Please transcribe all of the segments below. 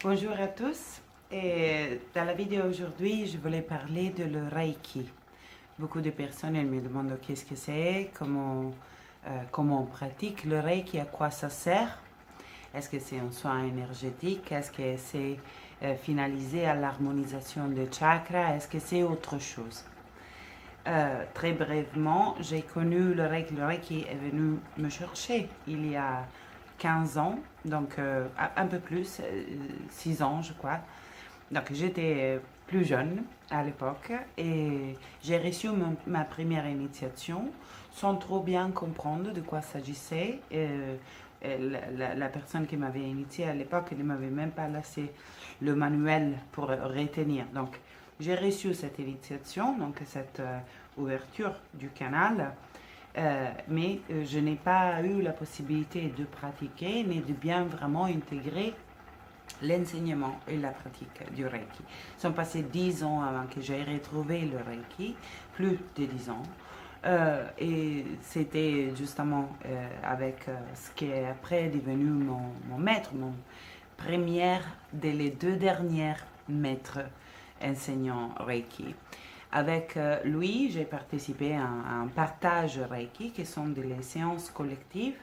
Bonjour à tous. Et dans la vidéo aujourd'hui, je voulais parler de le Reiki. Beaucoup de personnes elles me demandent qu'est-ce que c'est, comment on pratique le Reiki, à quoi ça sert. Est-ce que c'est un soin énergétique? Est-ce que c'est finalisé à l'harmonisation des chakras? Est-ce que c'est autre chose? Très brièvement, j'ai connu le Reiki. Le Reiki est venu me chercher il y a 15 ans, donc un peu plus, 6 ans je crois. Donc j'étais plus jeune à l'époque et j'ai reçu ma première initiation sans trop bien comprendre de quoi s'agissait. La personne qui m'avait initiée à l'époque ne m'avait même pas laissé le manuel pour retenir. Donc j'ai reçu cette initiation, donc cette ouverture du canal, mais je n'ai pas eu la possibilité de pratiquer ni de bien vraiment intégrer l'enseignement et la pratique du Reiki. Ils sont passés 10 ans avant que j'aie retrouvé le Reiki, plus de 10 ans. Et c'était justement avec ce qui est après devenu mon maître, mon première des deux dernières maîtres enseignants Reiki. Avec lui, j'ai participé à un partage Reiki, qui sont des séances collectives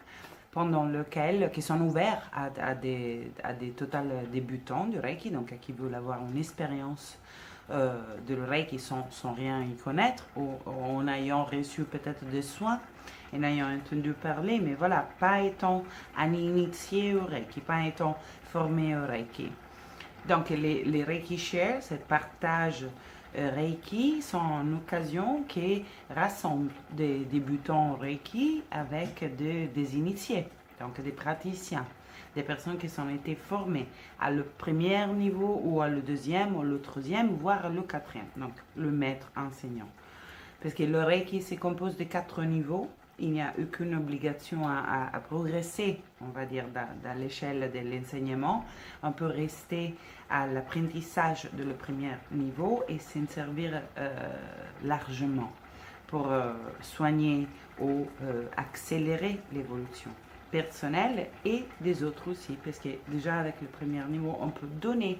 pendant lesquelles, qui sont ouvertes à des total débutants du Reiki, donc à qui veulent avoir une expérience de le Reiki sans rien y connaître, ou en ayant reçu peut-être des soins, en ayant entendu parler, mais voilà, pas étant un initié au Reiki, pas étant formé au Reiki. Donc les Reiki Share, ce partage Reiki, sont une occasion qui rassemble des débutants Reiki avec des initiés, donc des praticiens, des personnes qui ont été formées à le premier niveau ou à le deuxième ou le troisième, voire le quatrième, donc le maître enseignant. Parce que le Reiki se compose de 4 niveaux. Il n'y a aucune obligation à progresser, on va dire, dans l'échelle de l'enseignement. On peut rester à l'apprentissage de le premier niveau et s'en servir largement pour soigner ou accélérer l'évolution personnelle et des autres aussi. Parce que déjà avec le premier niveau, on peut donner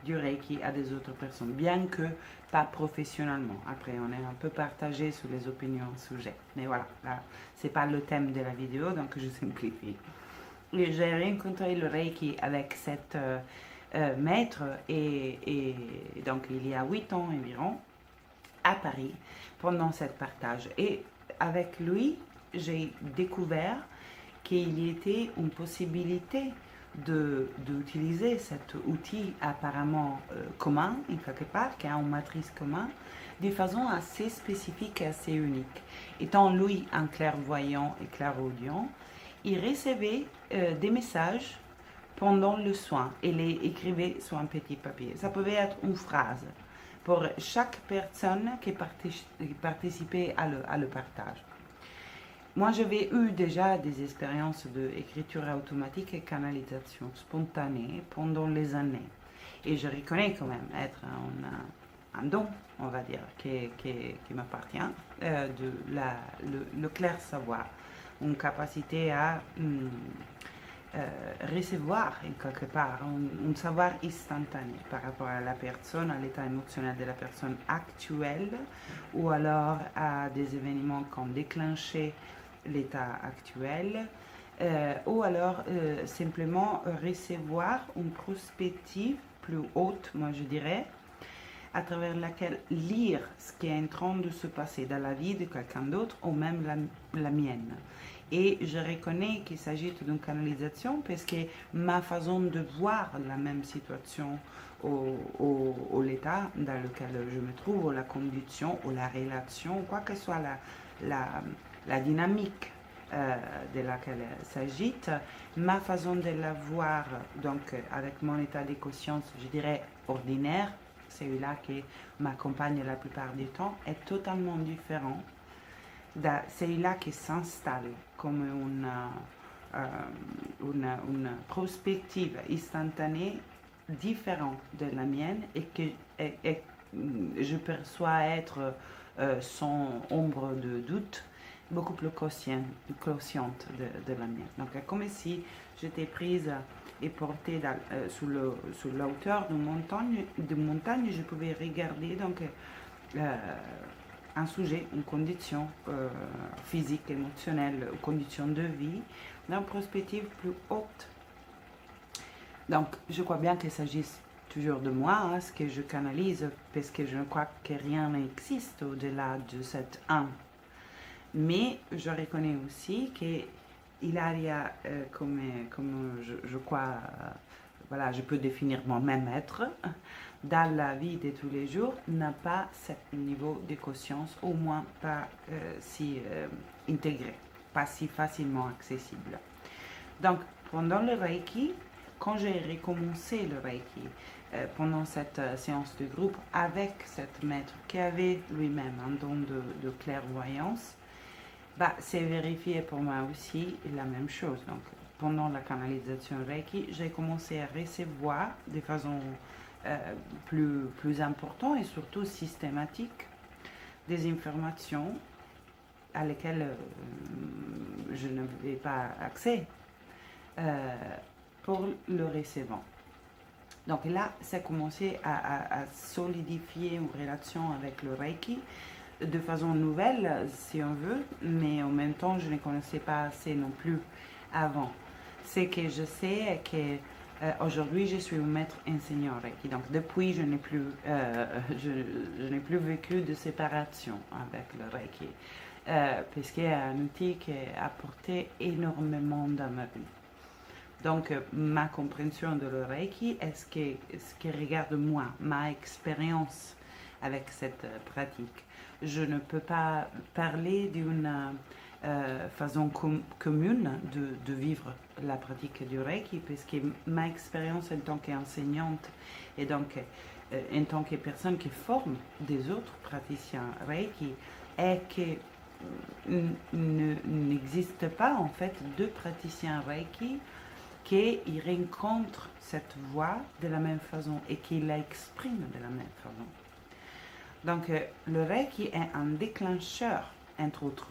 du Reiki à des autres personnes, bien que pas professionnellement. Après, on est un peu partagé sur les opinions sujet. Mais voilà, là, c'est pas le thème de la vidéo, donc je simplifie. Et j'ai rencontré le Reiki avec cette maître, et donc il y a 8 ans environ, à Paris, pendant cette partage. Et avec lui, j'ai découvert qu'il y était une possibilité d'utiliser cet outil apparemment commun, en quelque part, qui a une matrice commune, de façon assez spécifique et assez unique. Étant lui un clairvoyant et clairaudient, il recevait des messages pendant le soin et les écrivait sur un petit papier. Ça pouvait être une phrase pour chaque personne qui participait à le partage. Moi, j'avais eu déjà des expériences d'écriture automatique et canalisation spontanée pendant les années. Et je reconnais quand même être un don, on va dire, qui m'appartient, le clair savoir, une capacité à recevoir, en quelque part, un savoir instantané par rapport à la personne, à l'état émotionnel de la personne actuelle, ou alors à des événements qui ont déclenché l'état actuel, ou alors simplement recevoir une perspective plus haute, moi je dirais, à travers laquelle lire ce qui est en train de se passer dans la vie de quelqu'un d'autre ou même la mienne. Et je reconnais qu'il s'agit d'une canalisation parce que ma façon de voir la même situation ou l'état dans lequel je me trouve, ou la condition, ou la relation, quoi que soit la dynamique de laquelle il s'agit, ma façon de la voir, donc avec mon état de conscience, je dirais ordinaire, celui-là qui m'accompagne la plupart du temps, est totalement différent de celui-là qui s'installe comme une perspective instantanée différente de la mienne et que je perçois être sans ombre de doute beaucoup plus consciente de la mienne. Donc, comme si j'étais prise et porté sur la hauteur de montagne, je pouvais regarder donc un sujet, une condition physique, émotionnelle, une condition de vie, dans une perspective plus haute. Donc, je crois bien qu'il s'agisse toujours de moi, hein, ce que je canalise, parce que je crois que rien n'existe au-delà de cet un. Mais je reconnais aussi qu'il y a, comme je crois, voilà, je peux définir moi-même être, dans la vie de tous les jours, n'a pas ce niveau de conscience, au moins pas si intégré, pas si facilement accessible. Donc, pendant le Reiki, quand j'ai recommencé le Reiki, pendant cette séance de groupe avec cet maître qui avait lui-même un don de clairvoyance, bah, c'est vérifié pour moi aussi la même chose. Donc, pendant la canalisation Reiki, j'ai commencé à recevoir de façon plus importante et surtout systématique des informations à lesquelles je n'avais pas accès pour le recevant. Donc là, ça a commencé à solidifier une relation avec le Reiki de façon nouvelle, si on veut, mais en même temps, je ne connaissais pas assez non plus avant. C'est que je sais que aujourd'hui, je suis un maître enseignant Reiki. Donc depuis, je n'ai plus vécu de séparation avec le Reiki, puisqu'il y a un outil qui a apporté énormément dans ma vie. Donc, ma compréhension de le Reiki est ce qui regarde moi, ma expérience avec cette pratique. Je ne peux pas parler d'une façon commune de vivre la pratique du Reiki, puisque ma expérience en tant qu'enseignante et donc en tant que personne qui forme des autres praticiens Reiki est que n'existe pas en fait deux praticiens Reiki qui rencontrent cette voix de la même façon et qui l'expriment de la même façon. Donc, le Reiki est un déclencheur, entre autres,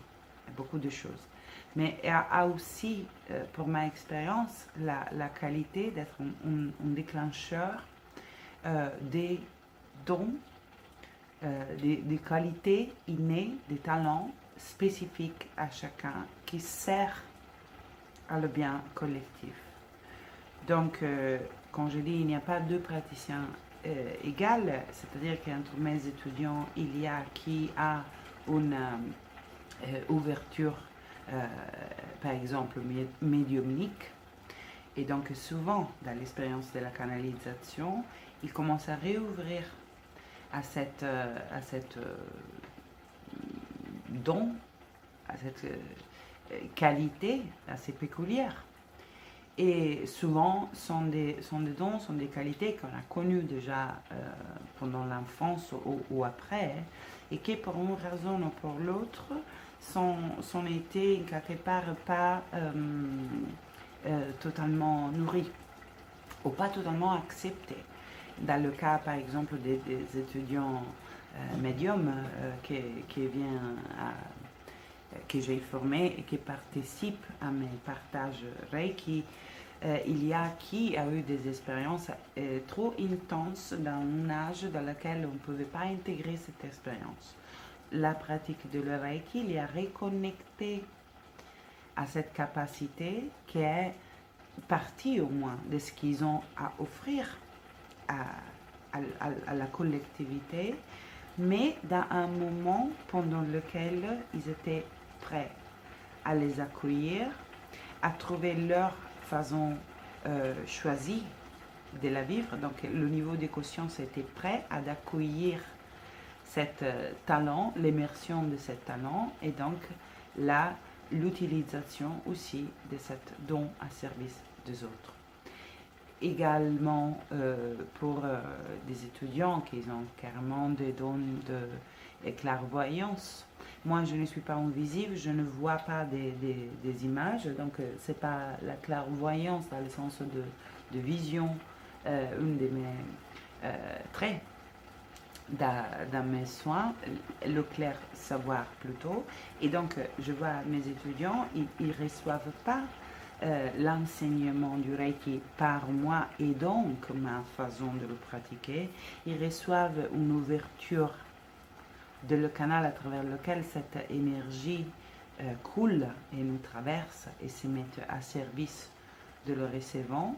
beaucoup de choses. Mais il a aussi, pour ma expérience, la qualité d'être un déclencheur des dons, des qualités innées, des talents spécifiques à chacun qui servent à le bien collectif. Donc, quand je dis il n'y a pas deux praticiens égaux, c'est-à-dire qu'entre mes étudiants, il y a qui a une ouverture, par exemple, médiumnique. Et donc, souvent, dans l'expérience de la canalisation, ils commencent à réouvrir à cette don, à cette qualité assez péculière. Et souvent, sont des dons, sont des qualités qu'on a connues déjà pendant l'enfance ou après, et qui, pour une raison ou pour l'autre, sont été quelque part pas totalement nourris, ou pas totalement acceptés. Dans le cas, par exemple, des étudiants médiums que j'ai formés et qui participent à mes partages Reiki, il y a qui a eu des expériences trop intenses dans un âge dans lequel on ne pouvait pas intégrer cette expérience. La pratique de le Reiki les a reconnectés à cette capacité qui est partie au moins de ce qu'ils ont à offrir à la collectivité, mais dans un moment pendant lequel ils étaient prêts à les accueillir, à trouver leur façon choisie de la vivre. Donc le niveau de conscience était prêt à accueillir cet talent, l'immersion de cet talent et donc l'utilisation aussi de cet don à service des autres. Également pour des étudiants qui ont carrément des dons de clairvoyance. Moi, je ne suis pas invisible, je ne vois pas des images, donc ce n'est pas la clairvoyance dans le sens de vision, une de mes traits dans mes soins, le clair savoir plutôt. Et donc, je vois mes étudiants, ils ne reçoivent pas l'enseignement du Reiki par moi et donc ma façon de le pratiquer, ils reçoivent une ouverture de le canal à travers lequel cette énergie coule et nous traverse et se met à service de le recevant,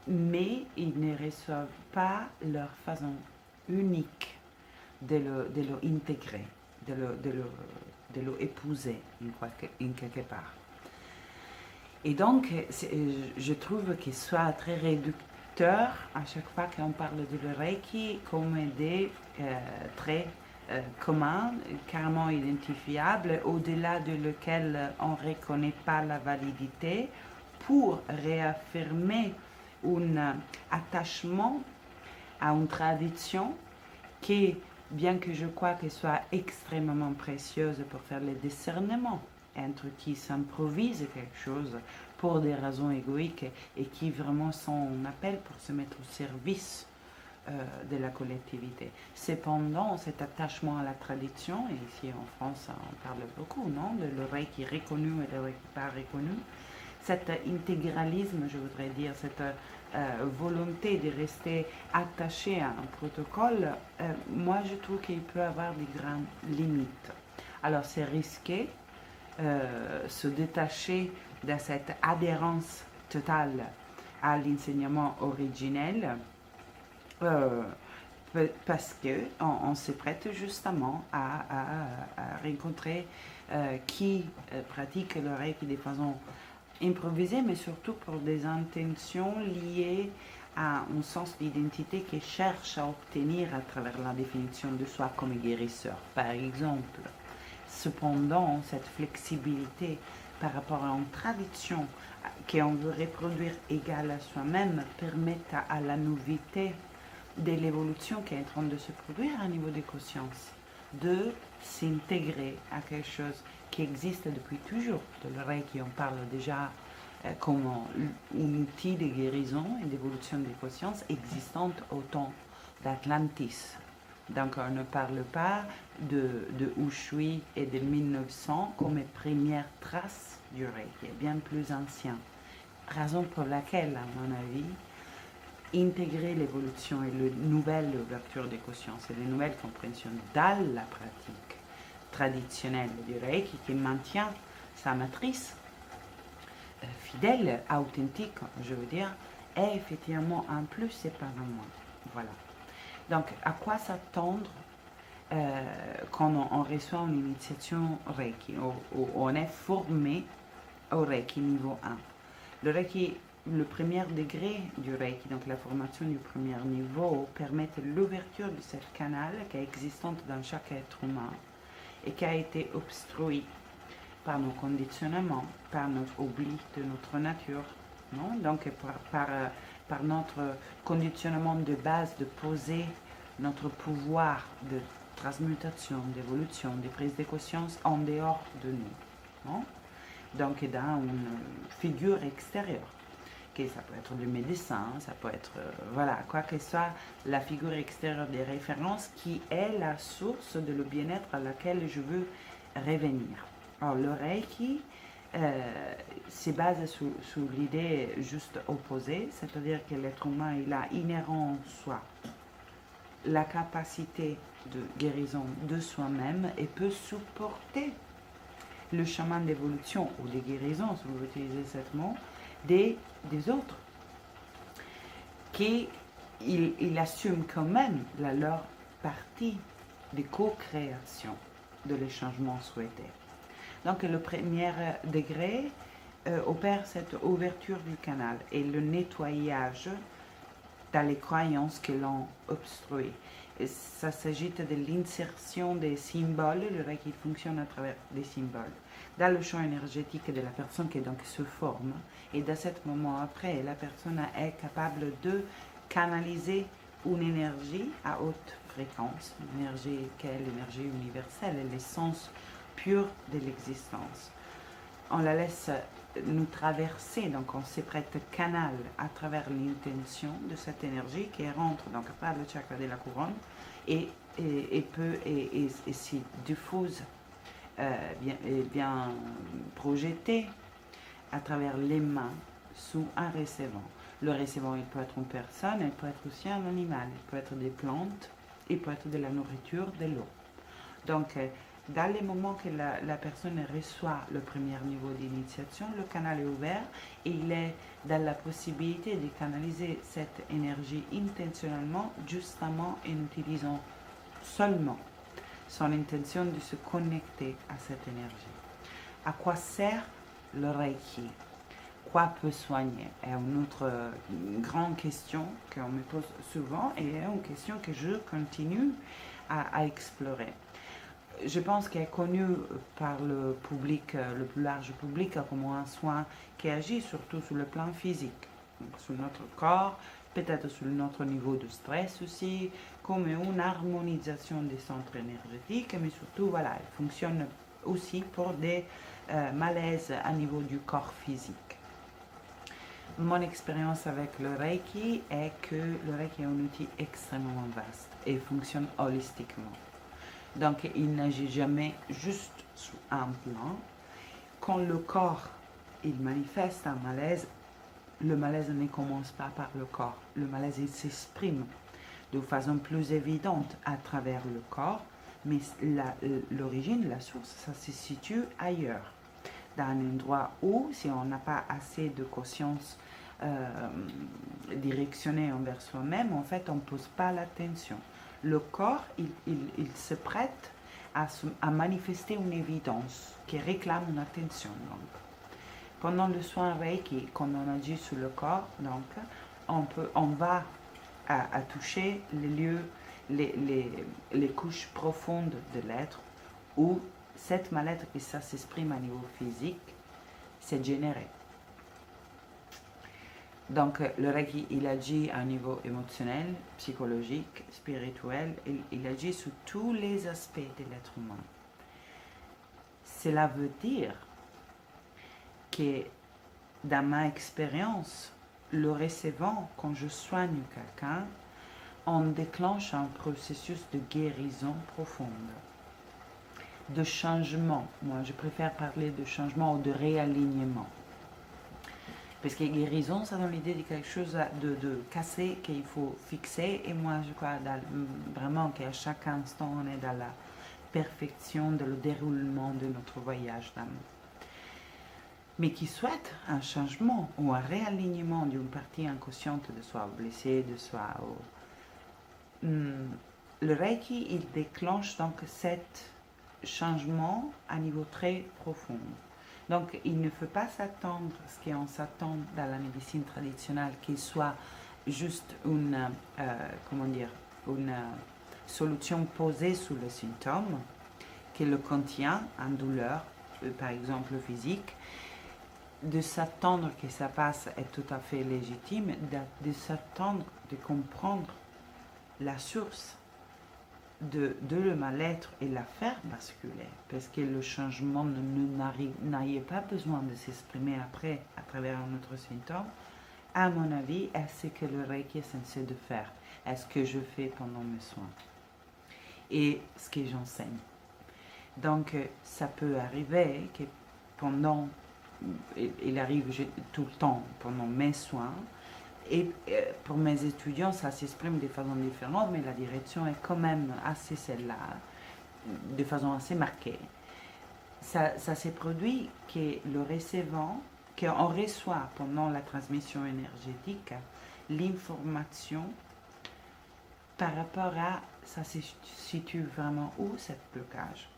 mais ils ne reçoivent pas leur façon unique de le intégrer, de le épouser en quelque part. Et donc, je trouve qu'il soit très réducteur à chaque fois qu'on parle de Reiki comme des traits communs, carrément identifiables, au-delà de lequel on ne reconnaît pas la validité, pour réaffirmer un attachement à une tradition qui, bien que je crois qu'elle soit extrêmement précieuse pour faire le discernement entre qui s'improvise quelque chose pour des raisons égoïques et qui vraiment sont un appel pour se mettre au service de la collectivité. Cependant, cet attachement à la tradition, et ici en France on parle beaucoup, non, de le Reiki reconnu et le Reiki pas reconnu, cet intégralisme, je voudrais dire, cette volonté de rester attaché à un protocole, moi je trouve qu'il peut avoir des grandes limites. Alors c'est risqué, se détacher de cette adhérence totale à l'enseignement originel, parce qu'on se prête justement à rencontrer qui pratique le Reiki de façon improvisée, mais surtout pour des intentions liées à un sens d'identité qui cherche à obtenir à travers la définition de soi comme guérisseur, par exemple. Cependant, cette flexibilité par rapport à une tradition qu'on veut reproduire égale à soi-même permet à la nouveauté de l'évolution qui est en train de se produire à niveau de conscience, de s'intégrer à quelque chose qui existe depuis toujours. De le Reiki, on parle déjà comme un outil de guérison et d'évolution des consciences existante au temps d'Atlantis. Donc on ne parle pas de Ushui et de 1900 comme les premières traces du Reiki, bien plus ancien. Raison pour laquelle, à mon avis, intégrer l'évolution et la nouvelle ouverture des consciences et les nouvelles compréhensions dans la pratique traditionnelle du Reiki qui maintient sa matrice fidèle, authentique, je veux dire, est effectivement un plus et pas un moins. Voilà. Donc, à quoi s'attendre quand on reçoit une initiation Reiki, où on est formé au Reiki niveau 1. Le Reiki, le premier degré du Reiki, donc la formation du premier niveau, permet l'ouverture de ce canal qui est existante dans chaque être humain et qui a été obstruit par nos conditionnements, par notre oubli de notre nature, non? Donc par notre conditionnement de base de poser notre pouvoir de transmutation, d'évolution, de prise de conscience en dehors de nous, non? Donc dans une figure extérieure. Okay, ça peut être du médecin, ça peut être, voilà, quoi que soit la figure extérieure des références qui est la source de le bien-être à laquelle je veux revenir. Alors, le Reiki se base sur l'idée juste opposée, c'est-à-dire que l'être humain, il a inhérent en soi la capacité de guérison de soi-même et peut supporter le chemin d'évolution ou de guérison, si vous utilisez ce mot, des autres, qui il assume quand même leur partie de co-création de les changements souhaités. Donc le premier degré opère cette ouverture du canal et le nettoyage dans les croyances que l'on obstrue. Et ça s'agit de l'insertion des symboles, le Reiki fonctionne à travers des symboles, dans le champ énergétique de la personne qui donc se forme. Et dans ce moment après, la personne est capable de canaliser une énergie à haute fréquence, une énergie qui est l'énergie universelle, l'essence pure de l'existence. On la laisse nous traverser, donc on se prête canal à travers l'intention de cette énergie qui rentre donc par le chakra de la couronne et s'y diffuse bien projetée à travers les mains sous un récevant. Le récevant, il peut être une personne, il peut être aussi un animal, il peut être des plantes, il peut être de la nourriture, de l'eau. Donc, dans les moments que la personne reçoit le premier niveau d'initiation, le canal est ouvert et il est dans la possibilité de canaliser cette énergie intentionnellement, justement en utilisant seulement son intention de se connecter à cette énergie. À quoi sert le Reiki? Quoi peut soigner? Est une autre grande question qu'on me pose souvent et est une question que je continue à explorer. Je pense qu'elle est connue par le public, le plus large public, comme un soin qui agit surtout sur le plan physique, donc sur notre corps, peut-être sur notre niveau de stress aussi, comme une harmonisation des centres énergétiques, mais surtout, voilà, elle fonctionne aussi pour des malaises à niveau du corps physique. Mon expérience avec le Reiki est que le Reiki est un outil extrêmement vaste et fonctionne holistiquement. Donc, il n'agit jamais juste sur un plan. Quand le corps il manifeste un malaise, le malaise ne commence pas par le corps. Le malaise il s'exprime de façon plus évidente à travers le corps, mais l'origine, la source, ça se situe ailleurs. Dans un endroit où, si on n'a pas assez de conscience directionnée envers soi-même, en fait, on ne pose pas l'attention. Le corps, il se prête à manifester une évidence qui réclame une attention. Donc, pendant le soin Reiki, quand on agit sur le corps, donc, on va à toucher les lieux, les couches profondes de l'être où cette mal-être et ça s'exprime à niveau physique, c'est généré. Donc, le Reiki, il agit à un niveau émotionnel, psychologique, spirituel, il agit sur tous les aspects de l'être humain. Cela veut dire que, dans ma expérience, le recevant, quand je soigne quelqu'un, on déclenche un processus de guérison profonde, de changement. Moi, je préfère parler de changement ou de réalignement. Parce que guérison, ça donne l'idée de quelque chose de cassé qu'il faut fixer. Et moi, je crois vraiment qu'à chaque instant, on est dans la perfection de le déroulement de notre voyage d'âme. Mais qui souhaite un changement ou un réalignement d'une partie inconsciente de soi, blessée de soi. Le Reiki, il déclenche donc cet changement à niveau très profond. Donc, il ne faut pas s'attendre à ce qu'on s'attend dans la médecine traditionnelle, qu'il soit juste une solution posée sur le symptôme, qui le contient en douleur, par exemple physique. De s'attendre que ça passe est tout à fait légitime, de s'attendre, de comprendre la source de le mal-être et la faire basculer, parce que le changement n'ayait pas besoin de s'exprimer après à travers un autre symptôme. À mon avis, est-ce que le Reiki est censé de faire? Est-ce que je fais pendant mes soins? Et ce que j'enseigne. Donc, ça peut arriver que pendant, il arrive tout le temps pendant mes soins, et pour mes étudiants, ça s'exprime de façon différente, mais la direction est quand même assez celle-là, de façon assez marquée. Ça s'est produit que le recevant, qu'on reçoit pendant la transmission énergétique, l'information par rapport à, ça se situe vraiment où, cette blocage.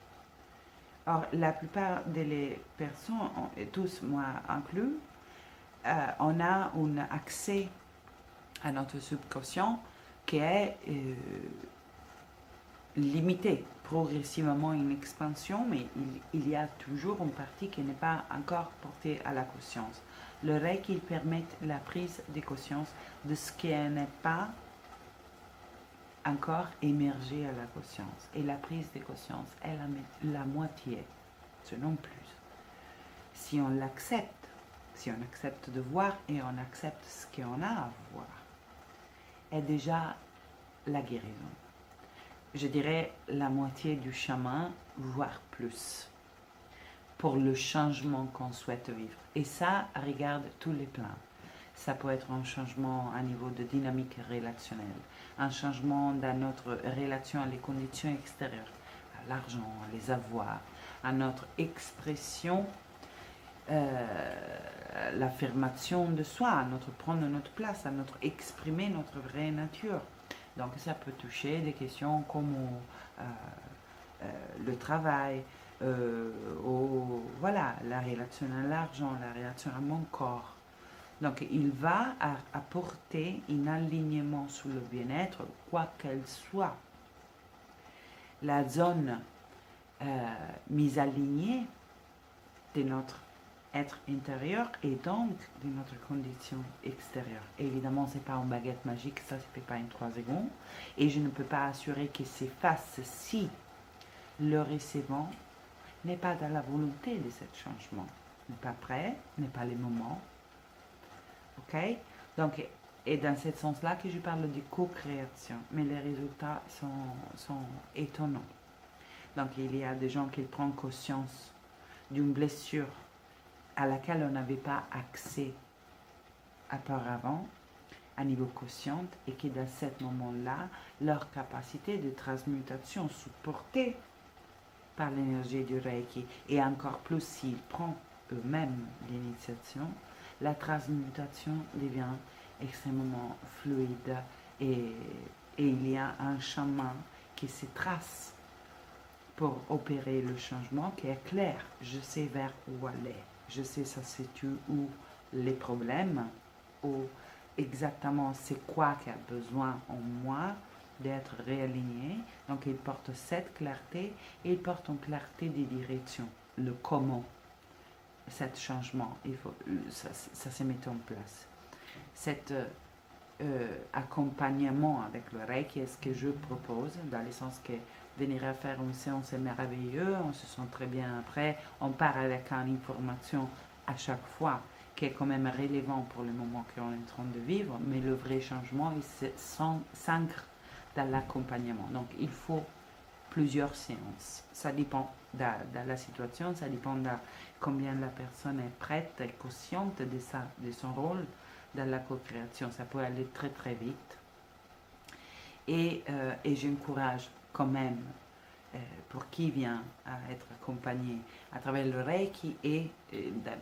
Or, la plupart des personnes, et tous moi inclus, on a un accès à notre subconscient qui est limité, progressivement une expansion, mais il y a toujours une partie qui n'est pas encore portée à la conscience. Le Reiki permet la prise de conscience de ce qui n'est pas encore émergé à la conscience. Et la prise de conscience est la moitié, sinon plus. Si on l'accepte, si on accepte de voir et on accepte ce qu'on a à voir, est déjà la guérison. Je dirais la moitié du chemin, voire plus. pour le changement qu'on souhaite vivre. Et ça regarde tous les plans. Ça peut être un changement à niveau de dynamique relationnelle, un changement dans notre relation à les conditions extérieures, à l'argent, à les avoirs, à notre expression, l'affirmation de soi, à notre prendre notre place, à notre exprimer notre vraie nature. Donc ça peut toucher des questions comme le travail, voilà, la relation à l'argent, la relation à mon corps. Donc, il va apporter un alignement sur le bien-être, quoi qu'elle soit. La zone mise alignée de notre être intérieur et donc de notre condition extérieure. Évidemment, ce n'est pas une baguette magique, ça ne se fait pas en 3 secondes. Et je ne peux pas assurer que s'efface si le recevant n'est pas dans la volonté de ce changement, n'est pas prêt, n'est pas le moment. Ok? Donc, et dans ce sens-là que je parle de co-création, mais les résultats sont étonnants. Donc, il y a des gens qui prennent conscience d'une blessure à laquelle on n'avait pas accès auparavant, à niveau conscient, et que dans ce moment-là, leur capacité de transmutation supportée par l'énergie du Reiki, et encore plus s'ils prennent eux-mêmes l'initiation, la transmutation devient extrêmement fluide et il y a un chemin qui se trace pour opérer le changement qui est clair. Je sais vers où aller. Je sais ça se situe où les problèmes, ou exactement c'est quoi qui a besoin en moi d'être réaligné. Donc il porte cette clarté et il porte une clarté des directions, le comment. Cet changement, ça se met en place. Cet accompagnement avec le Reiki est ce que je propose, dans le sens que venir à faire une séance est merveilleux, on se sent très bien après, on part avec une information à chaque fois qui est quand même relevant pour le moment qu'on est en train de vivre, mais le vrai changement, il s'ancre dans l'accompagnement. Donc il faut plusieurs séances. Ça dépend de la situation, ça dépend de combien la personne est prête et consciente de son rôle dans la co-création. Ça peut aller très très vite. Et j'encourage quand même, pour qui vient à être accompagné à travers le Reiki et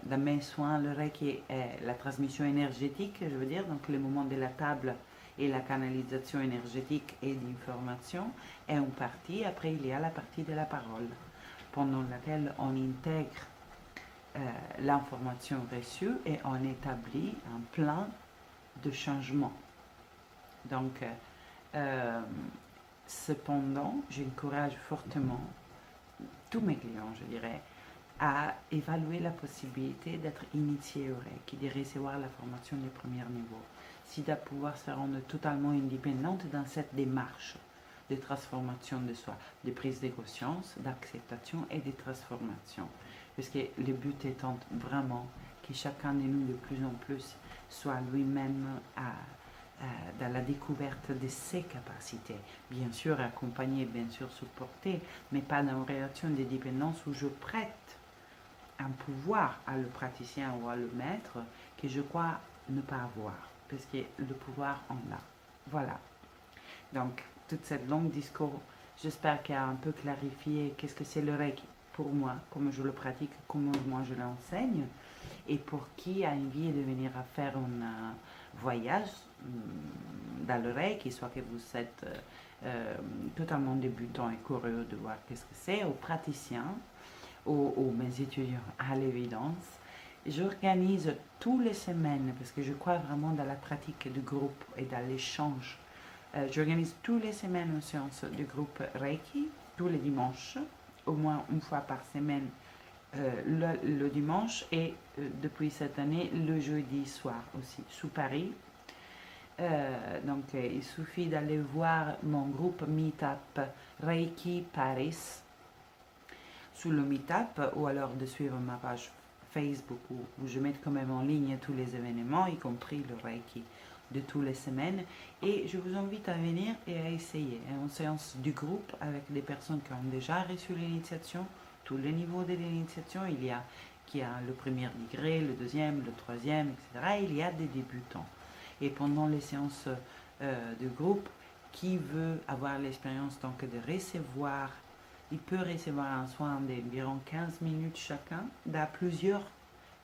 dans mes soins, le Reiki est la transmission énergétique, je veux dire, donc le moment de la table et la canalisation énergétique et d'information est une partie. Après, il y a la partie de la parole, pendant laquelle on intègre l'information reçue et on établit un plan de changement. Donc, cependant, j'encourage fortement tous mes clients, je dirais, à évaluer la possibilité d'être initié au Reiki, de recevoir la formation du premier niveau, si de pouvoir se rendre totalement indépendante dans cette démarche de transformation de soi, de prise de conscience, d'acceptation et de transformation. Parce que le but étant vraiment que chacun de nous de plus en plus soit lui-même dans la découverte de ses capacités. Bien sûr accompagné, bien sûr supporté, mais pas dans une relation de dépendance où je prête un pouvoir à le praticien ou à le maître que je crois ne pas avoir, parce que le pouvoir en a. Voilà. Donc, toute cette longue discours, j'espère qu'il a un peu clarifié qu'est-ce que c'est le Reiki pour moi, comment je le pratique, comment moi je l'enseigne, et pour qui a envie de venir à faire un voyage dans le Reiki, soit que vous êtes totalement débutant et curieux de voir qu'est-ce que c'est, aux praticiens, ou mes étudiants à l'évidence. J'organise toutes les semaines, parce que je crois vraiment dans la pratique du groupe et dans l'échange. J'organise toutes les semaines une séance de groupe Reiki, tous les dimanches, au moins une fois par semaine, le dimanche, et depuis cette année, le jeudi soir aussi, sous Paris. Donc, il suffit d'aller voir mon groupe Meetup Reiki Paris sur le Meetup, ou alors de suivre ma page Facebook où je mets quand même en ligne tous les événements, y compris le Reiki de toutes les semaines. Et je vous invite à venir et à essayer une séance du groupe avec des personnes qui ont déjà reçu l'initiation, tous les niveaux de l'initiation. Il y a qui a le premier degré, le deuxième, le troisième, etc. Il y a des débutants. Et pendant les séances de groupe, qui veut avoir l'expérience donc de recevoir, il peut recevoir un soin d'environ 15 minutes chacun, dans plusieurs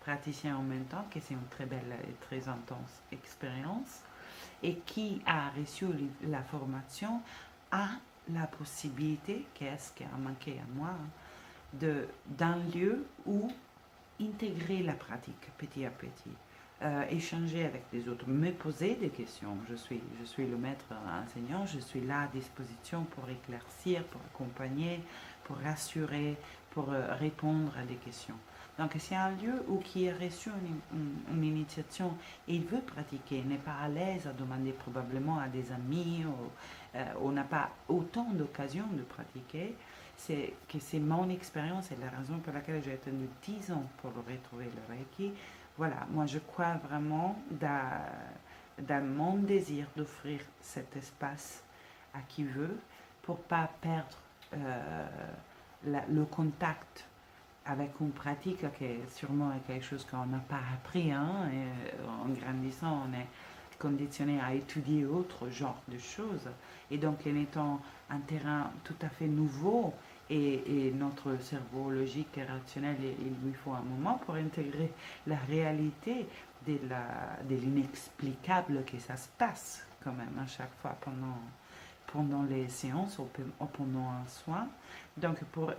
praticiens en même temps, que c'est une très belle et très intense expérience, et qui a reçu la formation a la possibilité, qu'est-ce qui a manqué à moi, d'un lieu où intégrer la pratique petit à petit. Échanger avec les autres, me poser des questions. Je suis le maître enseignant, je suis là à disposition pour éclaircir, pour accompagner, pour rassurer, pour répondre à des questions. Donc c'est un lieu où qui a reçu une initiation et il veut pratiquer, n'est pas à l'aise à demander probablement à des amis, ou n'a pas autant d'occasions de pratiquer. C'est que c'est mon expérience et la raison pour laquelle j'ai attendu 10 ans pour retrouver le Reiki. Voilà, moi je crois vraiment dans mon désir d'offrir cet espace à qui veut pour pas perdre le contact avec une pratique qui est sûrement quelque chose qu'on n'a pas appris. Hein, et en grandissant, on est conditionné à étudier autre genre de choses. Et donc, en étant un terrain tout à fait nouveau, et notre cerveau logique et rationnel, il lui faut un moment pour intégrer la réalité de l'inexplicable que ça se passe quand même à chaque fois pendant les séances ou pendant un soin. Donc pour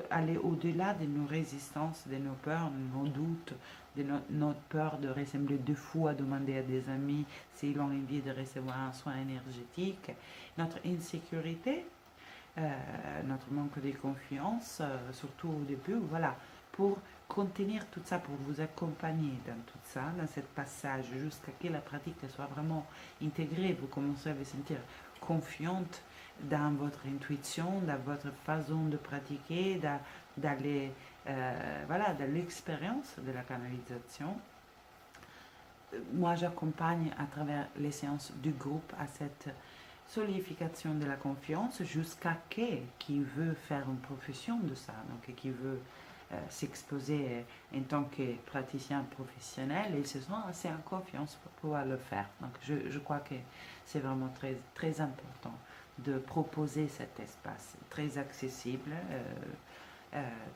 aller au-delà de nos résistances, de nos peurs, de nos doutes, de notre peur de ressembler deux fous à demander à des amis s'ils ont envie de recevoir un soin énergétique, notre insécurité, notre manque de confiance, surtout au début, voilà, pour contenir tout ça, pour vous accompagner dans tout ça, dans ce passage, jusqu'à ce que la pratique soit vraiment intégrée, vous commencez à vous sentir confiante dans votre intuition, dans votre façon de pratiquer, voilà, dans l'expérience de la canalisation. Moi, j'accompagne à travers les séances du groupe à cette solidification de la confiance jusqu'à qui veut faire une profession de ça, donc qui veut s'exposer en tant que praticien professionnel et se sent assez en confiance pour pouvoir le faire. Donc je crois que c'est vraiment très, très important de proposer cet espace très accessible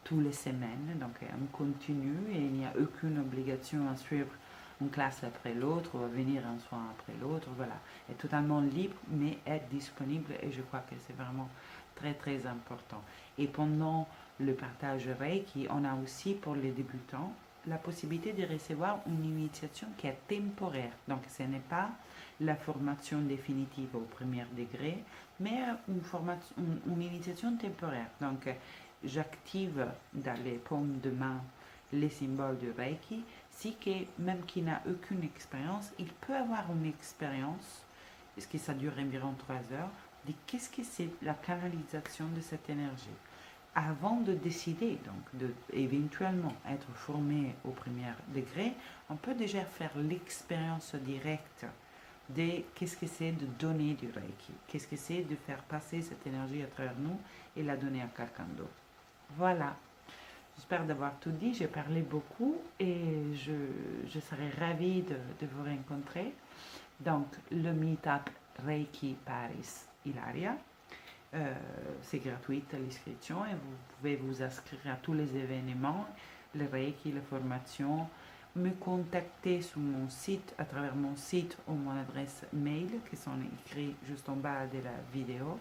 tous les semaines, donc on continue et il n'y a aucune obligation à suivre une classe après l'autre ou à venir un soir après l'autre, voilà, est totalement libre mais est disponible et je crois que c'est vraiment très très important. Et pendant le partage Reiki, on a aussi pour les débutants la possibilité de recevoir une initiation qui est temporaire. Donc ce n'est pas la formation définitive au premier degré, mais une initiation temporaire. Donc j'active dans les paumes de main les symboles du Reiki, si que même qui n'a aucune expérience, il peut avoir une expérience, parce que ça dure environ 3 heures, de qu'est-ce que c'est la canalisation de cette énergie. Avant de décider, donc, de éventuellement être formé au premier degré, on peut déjà faire l'expérience directe de qu'est-ce que c'est de donner du Reiki, qu'est-ce que c'est de faire passer cette énergie à travers nous et la donner à quelqu'un d'autre. Voilà. J'espère d'avoir tout dit, j'ai parlé beaucoup et je serai ravie de vous rencontrer. Donc, le meet-up Reiki Paris Hilaria, c'est gratuit l'inscription et vous pouvez vous inscrire à tous les événements, le Reiki, la formation, me contacter sur mon site, à travers mon site ou mon adresse mail qui sont écrits juste en bas de la vidéo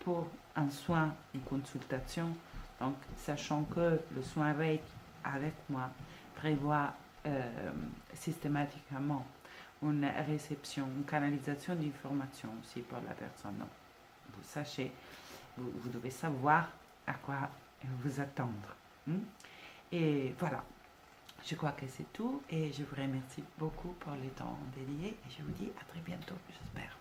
pour un soin, une consultation. Donc, sachant que le soin Reiki avec moi prévoit systématiquement une réception, une canalisation d'informations aussi pour la personne. Donc, vous sachez, vous devez savoir à quoi vous attendre. Et voilà, je crois que c'est tout et je vous remercie beaucoup pour le temps dédié et je vous dis à très bientôt, j'espère.